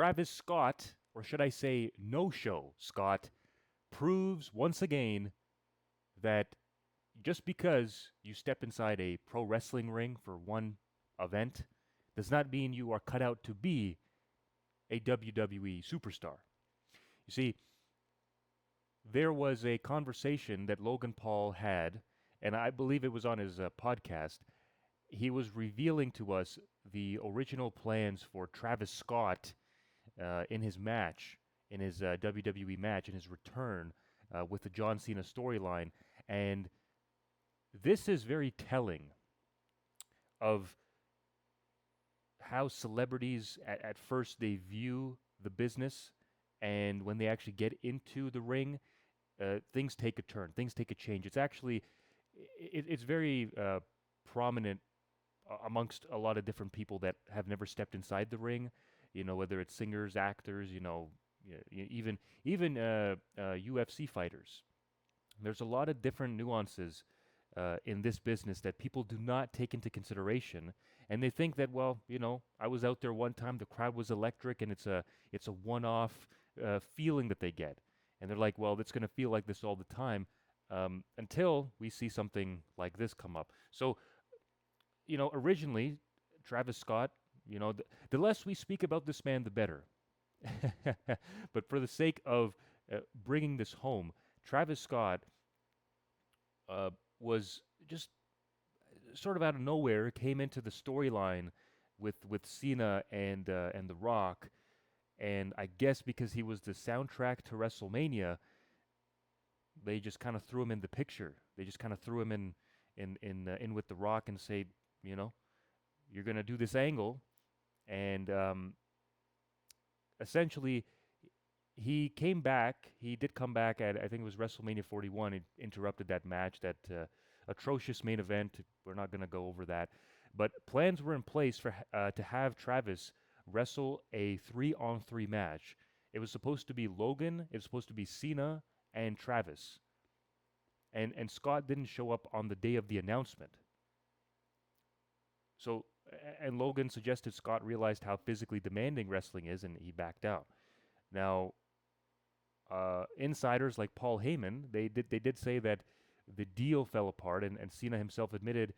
Travis Scott, or should I say no-show Scott, proves once again that just because you step inside a pro wrestling ring for one event does not mean you are cut out to be a WWE superstar. You see, there was a conversation that Logan Paul had, and I believe it was on his podcast. He was revealing to us the original plans for Travis Scott in his match, in his WWE match, in his return with the John Cena storyline. And this is very telling of how celebrities at first they view the business, and when they actually get into the ring, things take a turn, things take a change. It's actually it's very prominent amongst a lot of different people that have never stepped inside the ring. You know, whether it's singers, actors, even UFC fighters. There's a lot of different nuances in this business that people do not take into consideration, and they think that, well, I was out there one time, the crowd was electric, and it's a one-off feeling that they get, and they're like, well, it's going to feel like this all the time, until we see something like this come up. So, originally, Travis Scott, the less we speak about this man, the better. But for the sake of bringing this home, Travis Scott was just sort of out of nowhere came into the storyline with Cena and The Rock, and I guess because he was the soundtrack to WrestleMania, they just kind of threw him in the picture. They just kind of threw him in with The Rock and say, you're gonna do this angle, and essentially he came back. He did come back at, I think it was WrestleMania 41. It interrupted that match, that atrocious main event. We're not going to go over that. But plans were in place for to have Travis wrestle a 3-on-3 match. It was supposed to be Logan, it was supposed to be Cena, and Travis. And Scott didn't show up on the day of the announcement. So, and Logan suggested Scott realized how physically demanding wrestling is, and he backed out. Now, insiders like Paul Heyman, they did say that the deal fell apart, and Cena himself admitted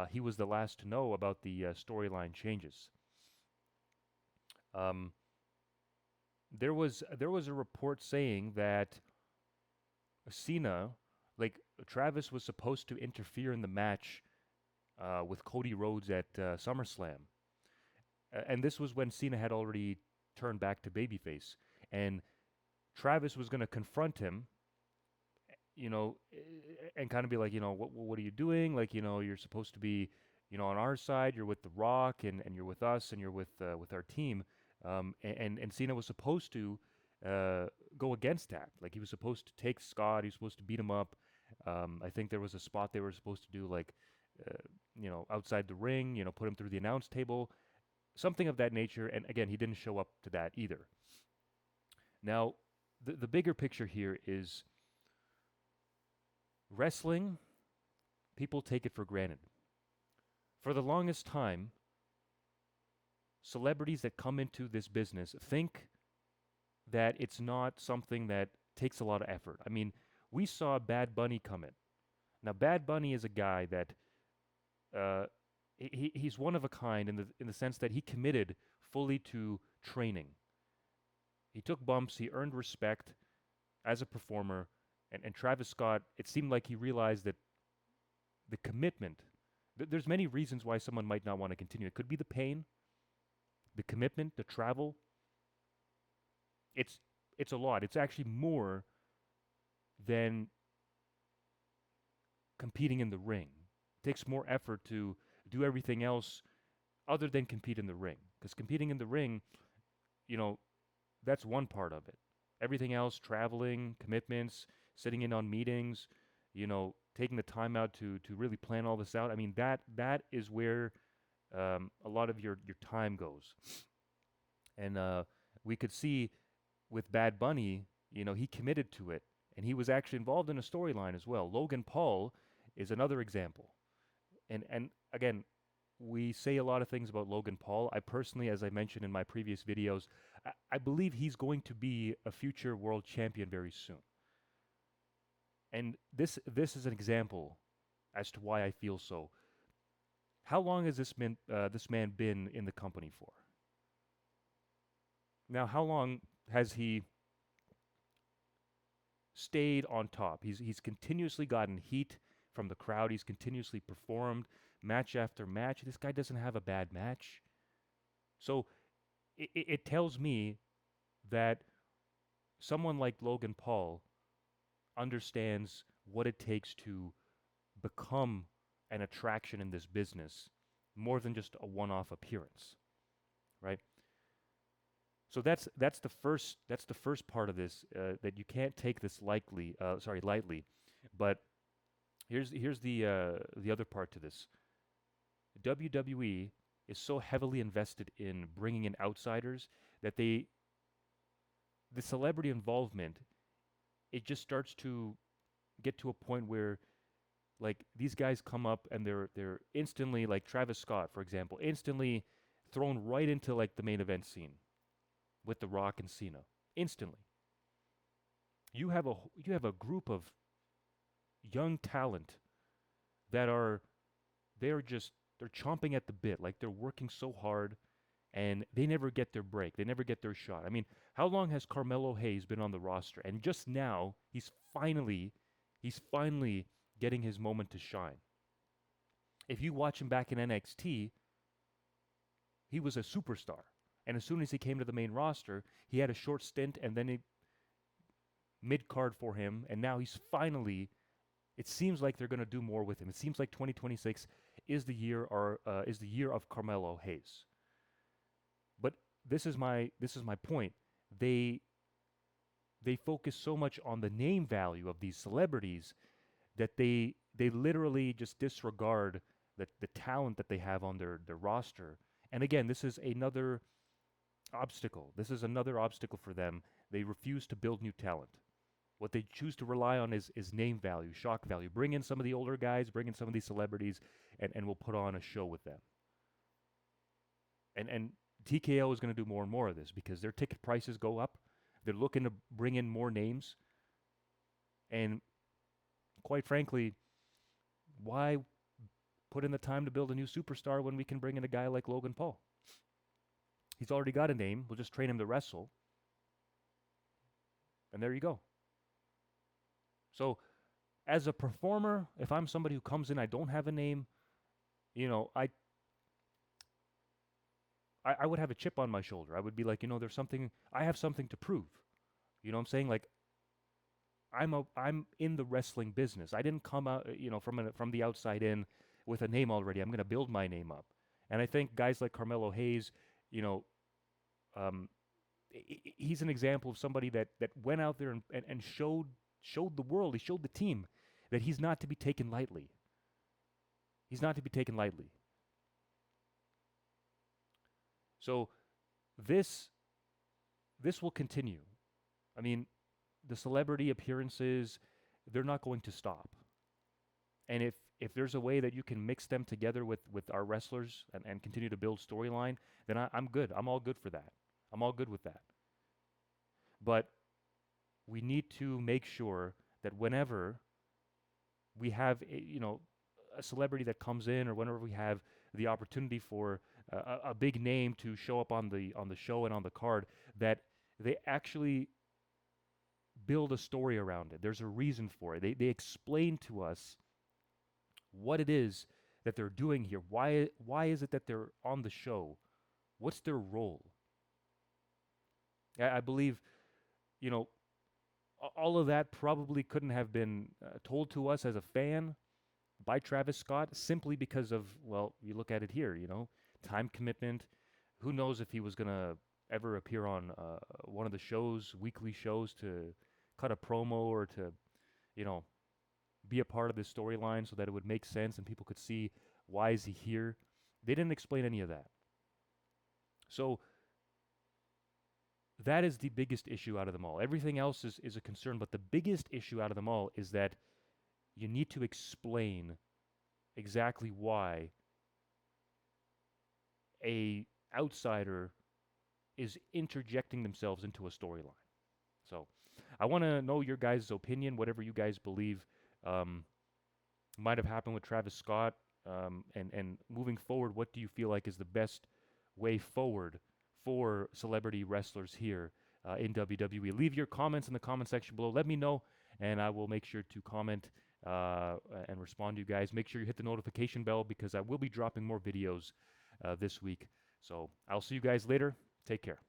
he was the last to know about the storyline changes. There was a report saying that Cena, like Travis, was supposed to interfere in the match with Cody Rhodes at SummerSlam, and this was when Cena had already turned back to babyface, and Travis was going to confront him, and kind of be like, what are you doing? Like, you're supposed to be, on our side. You're with The Rock, and you're with us, and you're with our team. And Cena was supposed to go against that. Like, he was supposed to take Scott. He was supposed to beat him up. I think there was a spot they were supposed to do, like, outside the ring. Put him through the announce table, something of that nature. And again, he didn't show up to that either. Now, the bigger picture here is wrestling, people take it for granted. For the longest time, celebrities that come into this business think that it's not something that takes a lot of effort. I mean, we saw Bad Bunny come in. Now, Bad Bunny is a guy that he's one of a kind in the sense that he committed fully to training. He took bumps, he earned respect as a performer, and Travis Scott, it seemed like he realized that the commitment, there's many reasons why someone might not want to continue. It could be the pain, the commitment, the travel. It's a lot. It's actually more than competing in the ring. It takes more effort to do everything else other than compete in the ring. Because competing in the ring, that's one part of it. Everything else, traveling, commitments, sitting in on meetings, taking the time out to really plan all this out. I mean, that is where a lot of your time goes. And we could see with Bad Bunny, he committed to it, and he was actually involved in a storyline as well. Logan Paul is another example. And again, we say a lot of things about Logan Paul. I personally, as I mentioned in my previous videos, I believe he's going to be a future world champion very soon. And this is an example as to why I feel so. How long has this man been in the company for? Now, how long has he stayed on top? He's continuously gotten heat from the crowd. He's continuously performed match after match. This guy doesn't have a bad match. So it tells me that someone like Logan Paul understands what it takes to become an attraction in this business more than just a one-off appearance, right? So that's the first part of this, that you can't take this lightly. But here's the other part to this. WWE is so heavily invested in bringing in outsiders that the celebrity involvement, it just starts to get to a point where, like, these guys come up and they're instantly, like Travis Scott, for example, instantly thrown right into like the main event scene with The Rock and Cena. Instantly. You have a group of young talent that they're chomping at the bit, like they're working so hard and they never get their break. They never get their shot. I mean, how long has Carmelo Hayes been on the roster? And just now, he's finally getting his moment to shine. If you watch him back in NXT, he was a superstar. And as soon as he came to the main roster, he had a short stint and then a mid card for him. And now it seems like they're going to do more with him. It seems like 2026 is the year of Carmelo Hayes. But this is my point. They focus so much on the name value of these celebrities that they literally just disregard the talent that they have on their roster. And again, this is another obstacle. This is another obstacle for them. They refuse to build new talent. What they choose to rely on is name value, shock value. Bring in some of the older guys, bring in some of these celebrities, and we'll put on a show with them. And TKO is going to do more and more of this because their ticket prices go up. They're looking to bring in more names. And quite frankly, why put in the time to build a new superstar when we can bring in a guy like Logan Paul? He's already got a name. We'll just train him to wrestle. And there you go. So, as a performer, if I'm somebody who comes in, I don't have a name, I would have a chip on my shoulder. I would be like, I have something to prove. You know what I'm saying? Like, I'm in the wrestling business. I didn't come out, from the outside in with a name already. I'm going to build my name up. And I think guys like Carmelo Hayes, he's an example of somebody that went out there and showed the world, he showed the team that he's not to be taken lightly. He's not to be taken lightly. So this will continue. I mean, the celebrity appearances, they're not going to stop. And if there's a way that you can mix them together with our wrestlers and continue to build storyline, then I'm good. I'm all good for that. I'm all good with that. But we need to make sure that whenever we have a celebrity that comes in, or whenever we have the opportunity for a big name to show up on the show and on the card, that they actually build a story around it. There's a reason for it. They explain to us what it is that they're doing here. Why is it that they're on the show? What's their role? I believe, all of that probably couldn't have been told to us as a fan by Travis Scott, simply because of, well, you look at it here, time commitment. Who knows if he was going to ever appear on one of the shows, weekly shows, to cut a promo or to, be a part of this storyline so that it would make sense and people could see, why is he here? They didn't explain any of that. So that is the biggest issue out of them all. Everything else is a concern, but the biggest issue out of them all is that you need to explain exactly why a outsider is interjecting themselves into a storyline. So I want to know your guys' opinion, whatever you guys believe might have happened with Travis Scott. And moving forward, what do you feel like is the best way forward for celebrity wrestlers here in WWE? Leave your comments in the comment section below. Let me know, and I will make sure to comment and respond to you guys. Make sure you hit the notification bell because I will be dropping more videos this week. So I'll see you guys later. Take care.